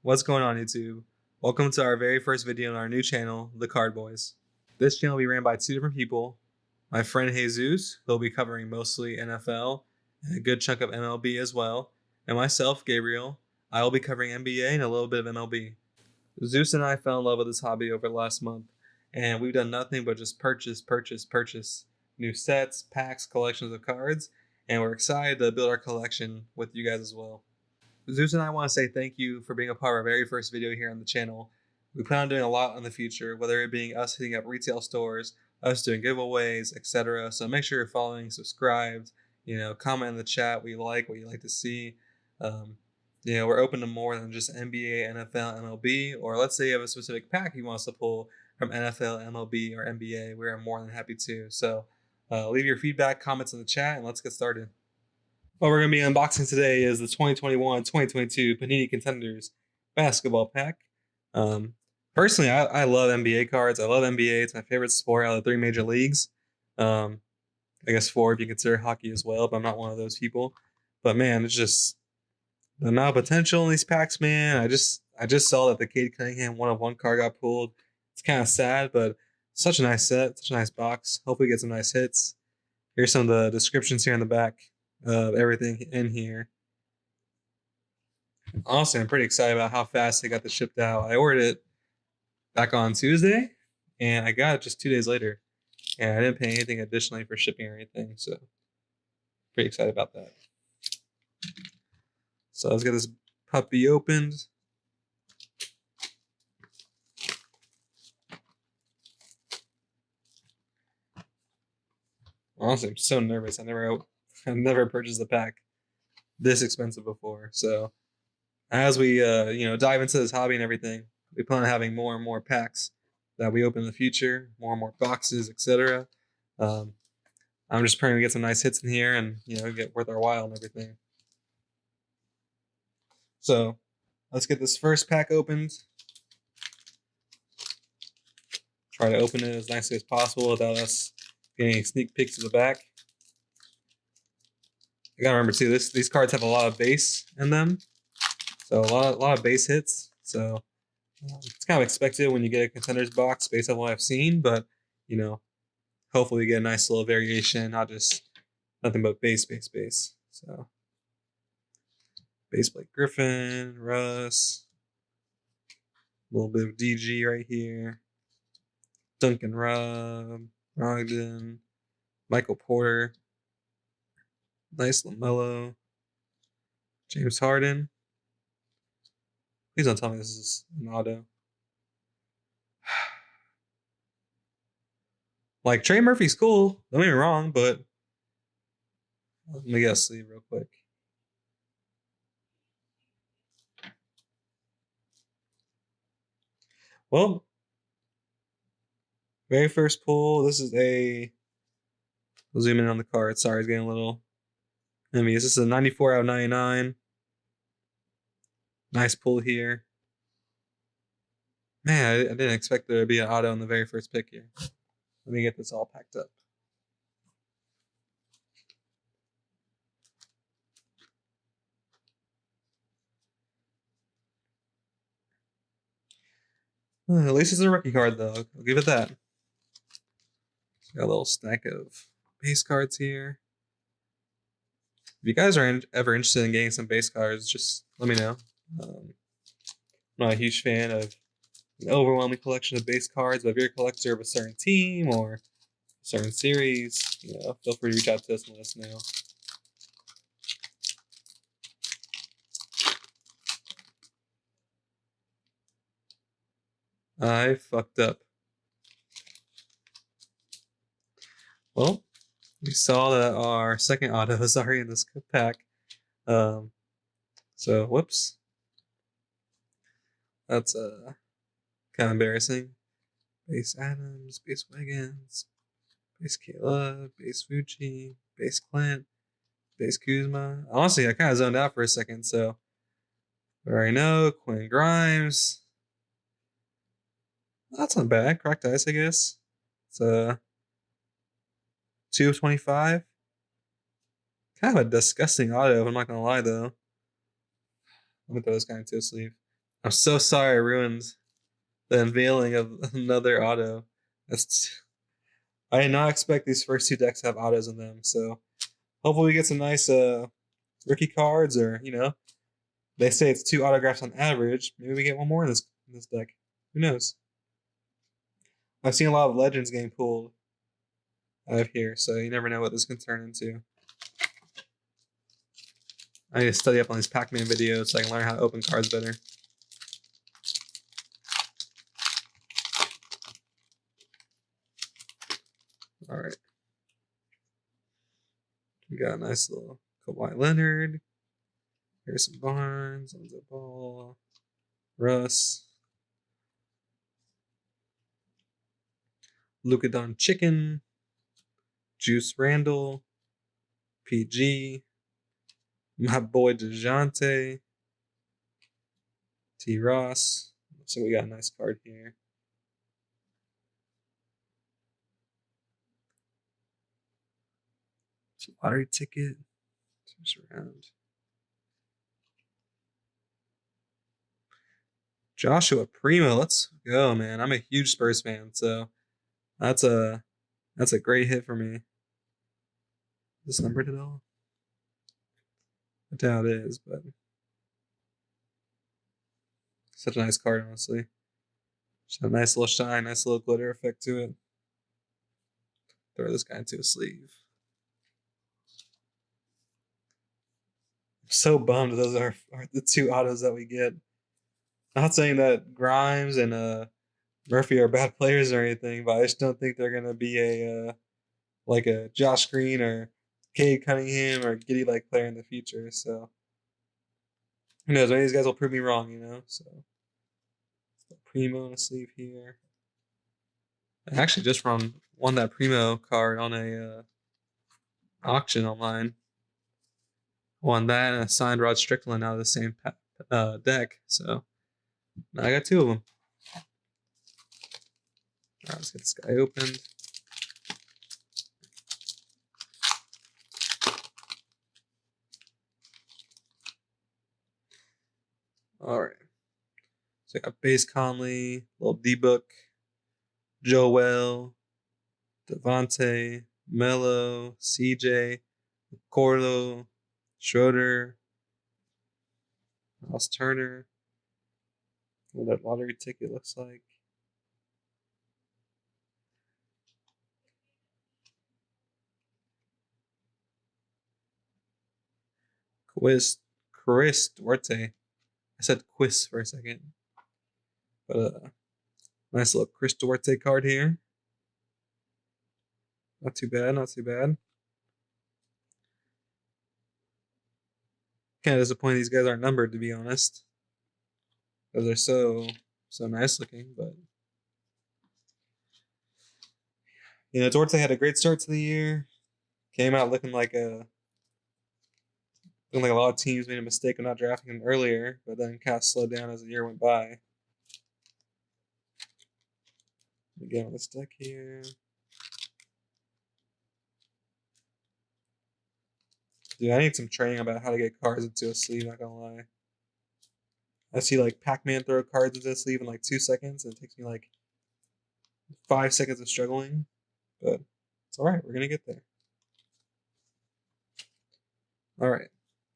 What's going on, YouTube? Welcome to our very first video on our new channel, The Card Boys. This channel will be ran by two different people. My friend Jesus, who'll be covering mostly NFL and a good chunk of MLB as well, and myself, Gabriel. I will be covering NBA and a little bit of MLB. Zeus and I fell in love with this hobby over the last month, and we've done nothing but just purchase new sets, packs, collections of cards, and we're excited to build our collection with you guys as well. Zeus and I want to say thank you for being a part of our very first video here on the channel. We plan on doing a lot in the future, whether it being us hitting up retail stores, us doing giveaways, etc. So make sure you're following, subscribed, comment in the chat what you like to see. We're open to more than just NBA, NFL, MLB, or let's say you have a specific pack you want us to pull from NFL, MLB, or NBA. We're more than happy to. So leave your feedback, comments in the chat, and let's get started. What we're going to be unboxing today is the 2021-2022 Panini Contenders basketball pack. Personally, I love NBA cards. I love NBA. It's my favorite sport out of the three major leagues. I guess four if you consider hockey as well, but I'm not one of those people. But man, it's just the amount of potential in these packs, man. I just saw that the Cade Cunningham 1-of-1 card got pulled. It's kind of sad, but such a nice set, such a nice box. Hopefully get some nice hits. Here's some of the descriptions here in the back of everything in here. Honestly, I'm pretty excited about how fast they got this shipped out. I ordered it back on Tuesday, and I got it just 2 days later. And I didn't pay anything additionally for shipping or anything, so pretty excited about that. So let's get this puppy opened. Honestly, I'm so nervous. I've never purchased a pack this expensive before. So as we dive into this hobby and everything, we plan on having more and more packs that we open in the future, more and more boxes, etc. I'm just praying we get some nice hits in here and get worth our while and everything. So let's get this first pack opened. Try to open it as nicely as possible without us getting sneak peeks of the back. You gotta remember too, these cards have a lot of base in them, so a lot of base hits. So it's kind of expected when you get a Contenders box based on what I've seen, but hopefully we get a nice little variation, not just nothing but base. So base Blake Griffin, Russ, a little bit of DG right here, Duncan Brogdon, Michael Porter, nice LaMelo, James Harden. Please don't tell me this is an auto. Like, Trey Murphy's cool, don't get me wrong, but let me get a sleeve real quick. Well, very first pull, this is I'll zoom in on the card. Sorry, it's getting a little envious. This is a 94 out of 99. Nice pull here. Man, I didn't expect there to be an auto in the very first pick here. Let me get this all packed up. At least it's a rookie card, though. I'll give it that. Got a little stack of base cards here. If you guys are ever interested in getting some base cards, just let me know. I'm not a huge fan of an overwhelming collection of base cards, but if you're a collector of a certain team or a certain series, feel free to reach out to us and let us know. I fucked up. Well, we saw that our second auto is already in this pack. So, whoops. That's kind of embarrassing. Base Adams, base Wiggins, base Caleb, base Fucci, base Clint, base Kuzma. Honestly, I kind of zoned out for a second, so we already know. Quinn Grimes. That's not bad. Cracked ice, I guess. It's 2 of 25. Kind of a disgusting auto, if I'm not going to lie, though. Let me throw this guy into a sleeve. I'm so sorry I ruined the unveiling of another auto. I did not expect these first two decks to have autos in them, so hopefully we get some nice rookie cards, or they say it's 2 autographs on average. Maybe we get one more in this deck. Who knows? I've seen a lot of legends getting pulled out of here, so you never know what this can turn into. I need to study up on these Pac-Man videos so I can learn how to open cards better. All right. We got a nice little Kawhi Leonard, Harrison Barnes, Lonzo Ball, Russ, Luka Don Chicken, Juice Randle, PG, my boy DeJounte, T. Ross. So we got a nice card here. It's a lottery ticket. First round. Joshua Primo, let's go, man. I'm a huge Spurs fan, so that's a great hit for me. Is this numbered at all? I doubt it is, but such a nice card, honestly. Just a nice little shine, nice little glitter effect to it. Throw this guy into a sleeve. I'm so bummed those are the 2 autos that we get. Not saying that Grimes and Murphy are bad players or anything, but I just don't think they're gonna be a like a Josh Green or Cade Cunningham or Giddy like player in the future. So who knows? Maybe these guys will prove me wrong, So Primo in a sleeve here. I actually just won that Primo card on a auction online. Won that and a signed Rod Strickland out of the same deck. So now I got 2 of them. All right, let's get this guy opened. All right. So I got Base Conley, little D-Book, Joel, Devontae, Melo, CJ, Corlo, Schroeder, Ross Turner. What that lottery ticket looks like. Chris Duarte. I said Quiz for a second. But nice little Chris Duarte card here. Not too bad, not too bad. Kind of disappointed these guys aren't numbered, to be honest. Because they're so nice looking, but Duarte had a great start to the year. Came out looking like a lot of teams made a mistake of not drafting him earlier, but then kind of slowed down as the year went by. Again on this deck here. Dude, I need some training about how to get cards into a sleeve, not gonna lie. I see like Pac-Man throw cards into a sleeve in like 2 seconds, and it takes me like 5 seconds of struggling. But it's alright, we're gonna get there. Alright.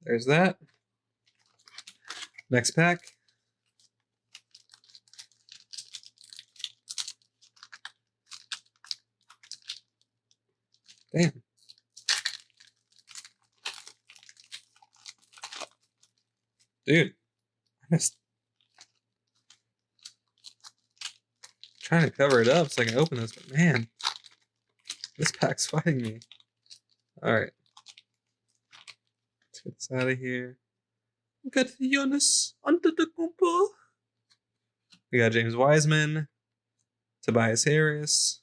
There's that. Next pack. Damn. Dude, I missed. Trying to cover it up so I can open this, but man, this pack's fighting me. Alright. Let's get this out of here. We got Giannis Antetokounmpo. We got James Wiseman, Tobias Harris,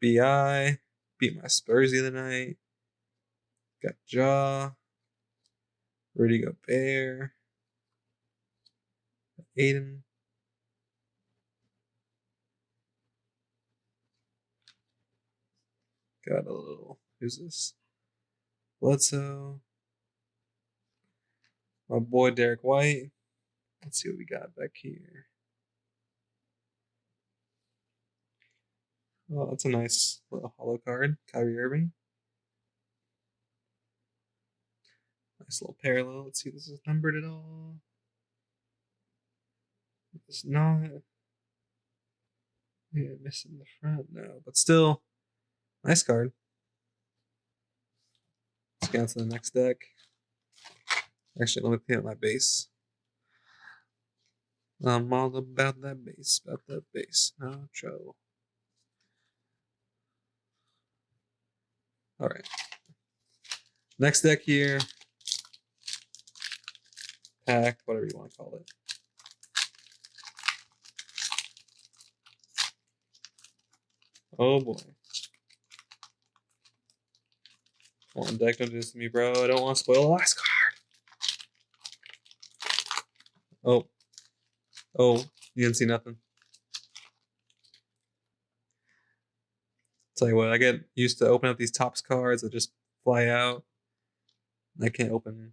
BI, beat my Spurs the other night. Got Ja, Rudy Gobert, Aiden. Got a little, who's this? Bledsoe. My boy Derek White. Let's see what we got back here. Oh, that's a nice little hollow card. Kyrie Irving. Nice little parallel. Let's see if this is numbered at all. It's not. Yeah, missing the front. No, but still, nice card. Let's get on to the next deck. Actually, let me clean up my base. I'm all about that base, No trouble. All right. Next deck here. Pack, whatever you want to call it. Oh boy. Come on, deck, don't do this to me, bro. I don't want to spoil the last card. Oh. Oh, you didn't see nothing. Tell you what, I get used to opening up these tops cards that just fly out. I can't open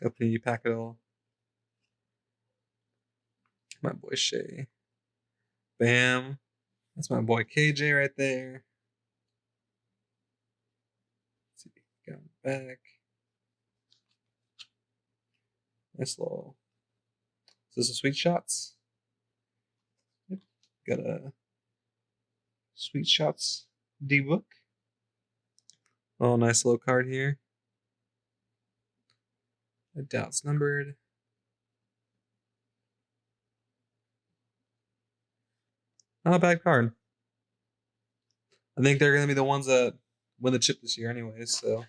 a Panini pack at all. My boy Shay. Bam. That's my boy KJ right there. Let's see, got him back. Nice little. Is this a Sweet Shots? Yep. Got a Sweet Shots D-Book. Oh, nice little card here. I doubt it's numbered. Not a bad card. I think they're going to be the ones that win the chip this year anyways, so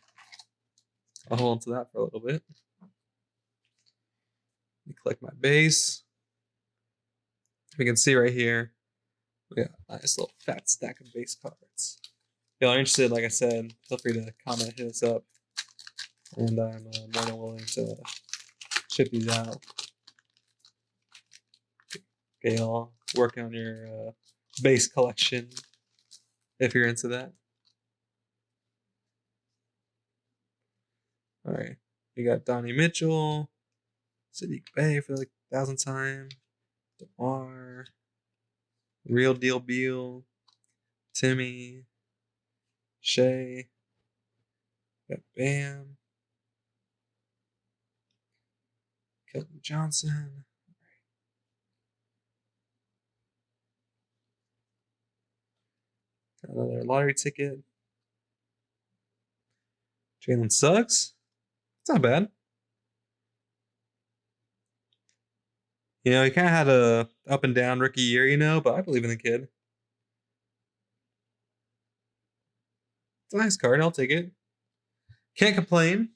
I'll hold on to that for a little bit. Let me collect my base. We can see right here, we got a nice little fat stack of base cards. If y'all are interested, like I said, feel free to comment, hit us up, and I'm more than willing to ship these out. Okay, y'all, working on your base collection if you're into that. All right, we got Donnie Mitchell, Sadiq Bey for like 1,000th time, DeMar, Real Deal Beal, Timmy, Shea, got Bam, Kelvin Johnson. Got another lottery ticket. Jalen Suggs. It's not bad. You know, he kind of had a up and down rookie year, you know, but I believe in the kid. It's a nice card. I'll take it. Can't complain.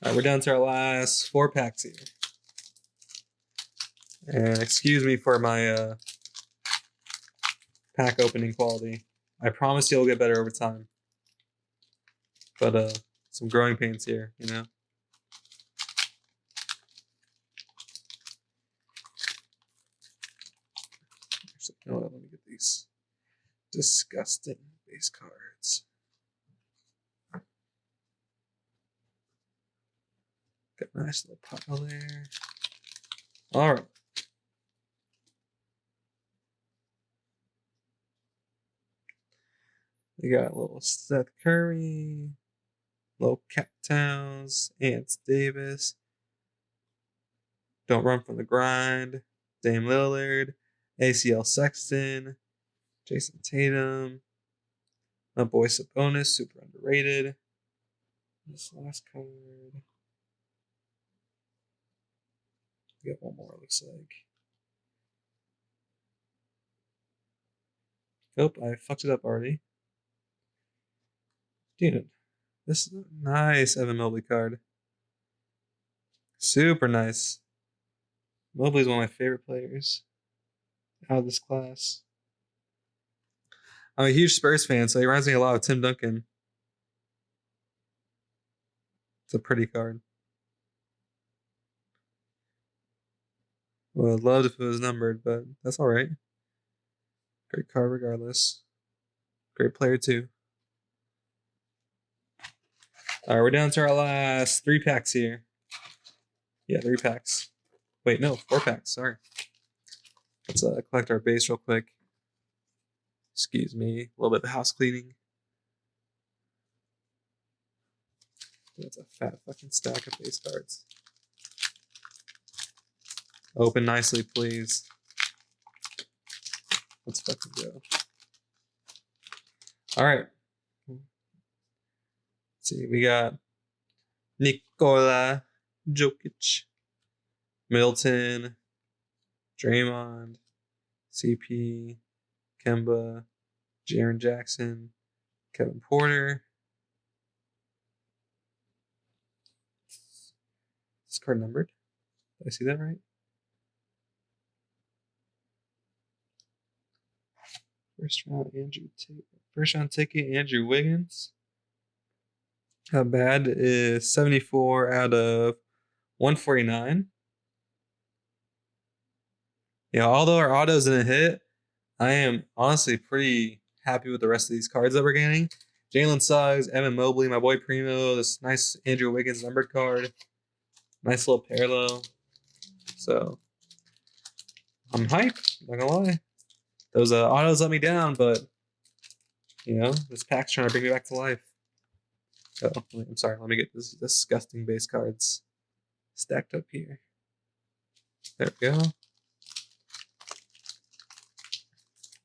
All right, we're down to our last 4 packs here. And excuse me for my pack opening quality. I promise you'll get better over time. But some growing pains here, you know. Actually, you know what? Let me get these disgusting base cards. Got a nice little pile there. All right. We got a little Seth Curry, little Cat Towns, Ants Davis. Don't run from the grind. Dame Lillard, ACL Sexton, Jason Tatum, my boy Sabonis, super underrated. This last card. We got one more, looks like. Oh, I fucked it up already. Dude, this is a nice Evan Mobley card. Super nice. Mobley's one of my favorite players out of this class. I'm a huge Spurs fan, so he reminds me a lot of Tim Duncan. It's a pretty card. Well, I'd love if it was numbered, but that's all right. Great card regardless. Great player too. All right, we're down to our last 3 packs here. Yeah, 3 packs. Wait, no, 4-packs. Sorry. Let's collect our base real quick. Excuse me, a little bit of house cleaning. That's a fat fucking stack of base cards. Open nicely, please. Let's fucking go. All right. Let's see, we got Nikola Jokic, Middleton, Draymond, CP, Kemba, Jaren Jackson, Kevin Porter. Is this card numbered? Did I see that right? First round ticket, Andrew Wiggins. How bad is 74 out of 149? Yeah, although our autos didn't hit, I am honestly pretty happy with the rest of these cards that we're getting. Jalen Suggs, Evan Mobley, my boy Primo, this nice Andrew Wiggins numbered card. Nice little parallel. So, I'm hyped, not gonna lie. Those autos let me down, but, you know, this pack's trying to bring me back to life. So, I'm sorry, let me get this disgusting base cards stacked up here. There we go.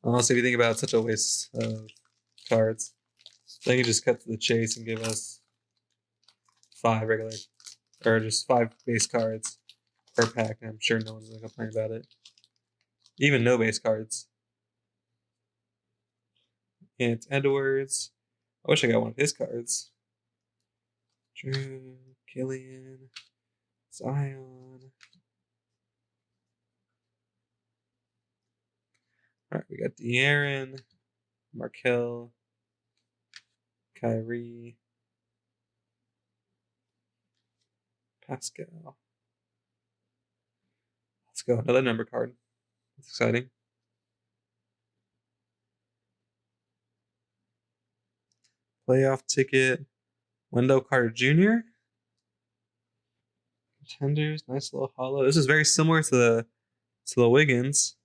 Honestly, if you think about it, it's such a waste of cards. They can just cut to the chase and give us 5 regular, or just 5 base cards per pack, and I'm sure no one's going to complain about it. Even no base cards. And it's Edwards. I wish I got one of his cards. Drew, Killian, Zion. Alright, we got De'Aaron, Markel, Kyrie, Pascal. Let's go. Another number card. That's exciting. Playoff ticket. Wendell Carter Jr. Contenders. Nice little hollow. This is very similar to the Wiggins.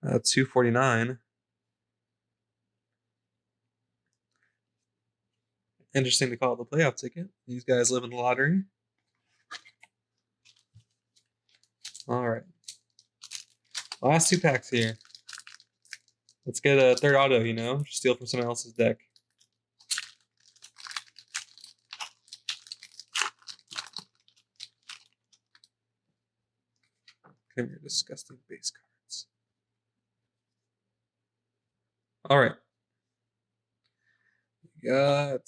249. Interesting to call it the playoff ticket. These guys live in the lottery. All right. Last 2 packs here. Let's get a third auto, you know? Steal from someone else's deck. Come here, disgusting base cards. All right. We got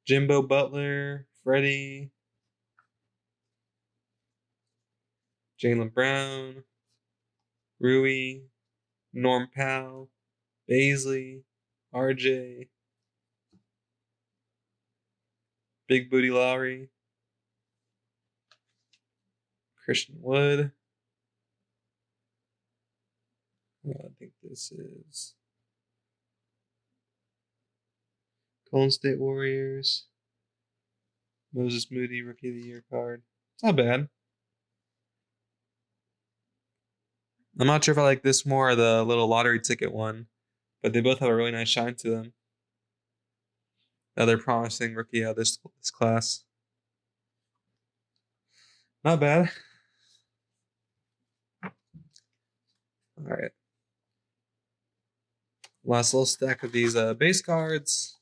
Jimbo Butler, Freddie, Jaylen Brown, Rui, Norm Powell, Baisley, RJ, Big Booty Lowry, Christian Wood. I think this is Golden State Warriors. Moses Moody, Rookie of the Year card. It's not bad. I'm not sure if I like this more or the little lottery ticket one, but they both have a really nice shine to them. Another promising rookie out of this class. Not bad. All right. Last little stack of these base cards.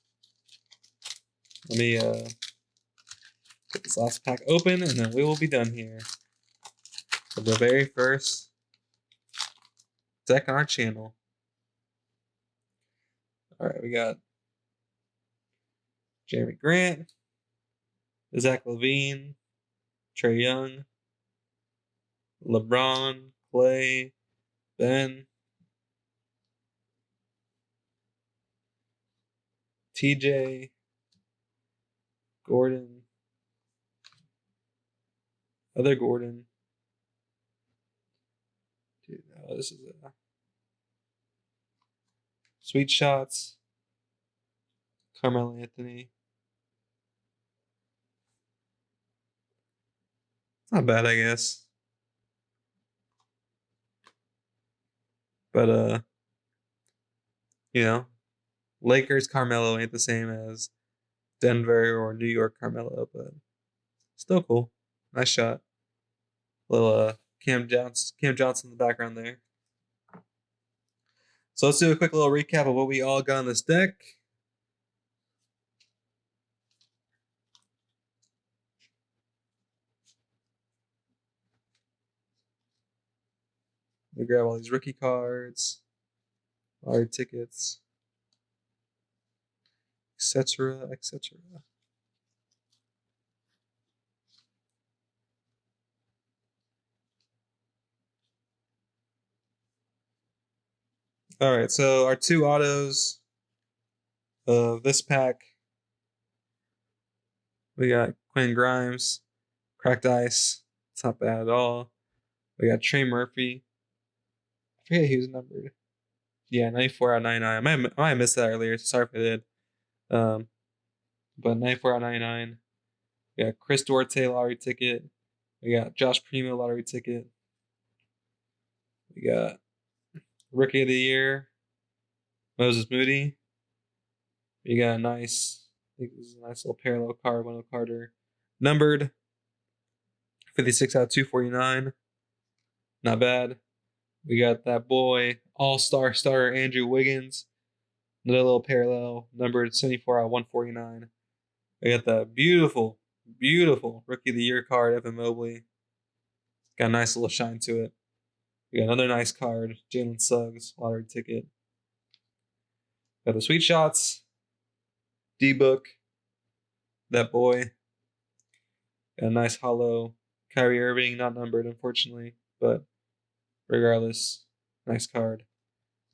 Let me get this last pack open, and then we will be done here. For the very first deck on our channel. All right, we got Jeremy Grant, Zach LaVine, Trae Young, LeBron, Clay, Ben, TJ, Gordon, other Gordon. Dude, no, this is a Sweet Shots, Carmelo Anthony, Not bad, I guess. But you know, Lakers Carmelo ain't the same as Denver or New York Carmelo, but still cool. Nice shot. Little Cam Johnson in the background there. So let's do a quick little recap of what we all got on this deck. Let me grab all these rookie cards, lottery tickets, etc., etc. All right, so our two autos of this pack, we got Quinn Grimes, Cracked Ice. It's not bad at all. We got Trey Murphy. I forget he was numbered. Yeah, 94 out of 99. I might have missed that earlier. Sorry if I did. But 94 out of 99. We got Chris Duarte lottery ticket. We got Josh Primo lottery ticket. We got Rookie of the Year, Moses Moody. We got I think this is a nice little parallel card, Wendell Carter. Numbered 56 out of 249. Not bad. We got that boy, all-star starter Andrew Wiggins. Another little parallel, numbered 74 out of 149. We got that beautiful, beautiful Rookie of the Year card, Evan Mobley. Got a nice little shine to it. We got another nice card, Jalen Suggs, lottery ticket. Got the Sweet Shots, D-Book, that boy. Got a nice hollow Kyrie Irving, not numbered, unfortunately, but regardless, nice card.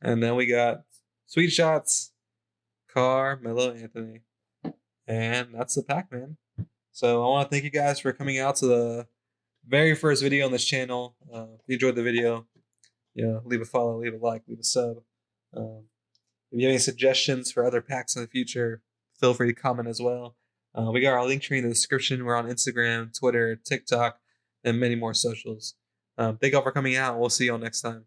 And then we got Sweet Shots, Carmelo Anthony. And that's the pack, man. So I want to thank you guys for coming out to the very first video on this channel. If you enjoyed the video, leave a follow, leave a like, leave a sub. If you have any suggestions for other packs in the future, feel free to comment as well. We got our link tree in the description. We're on Instagram, Twitter, TikTok, and many more socials. Thank you all for coming out. We'll see you all next time.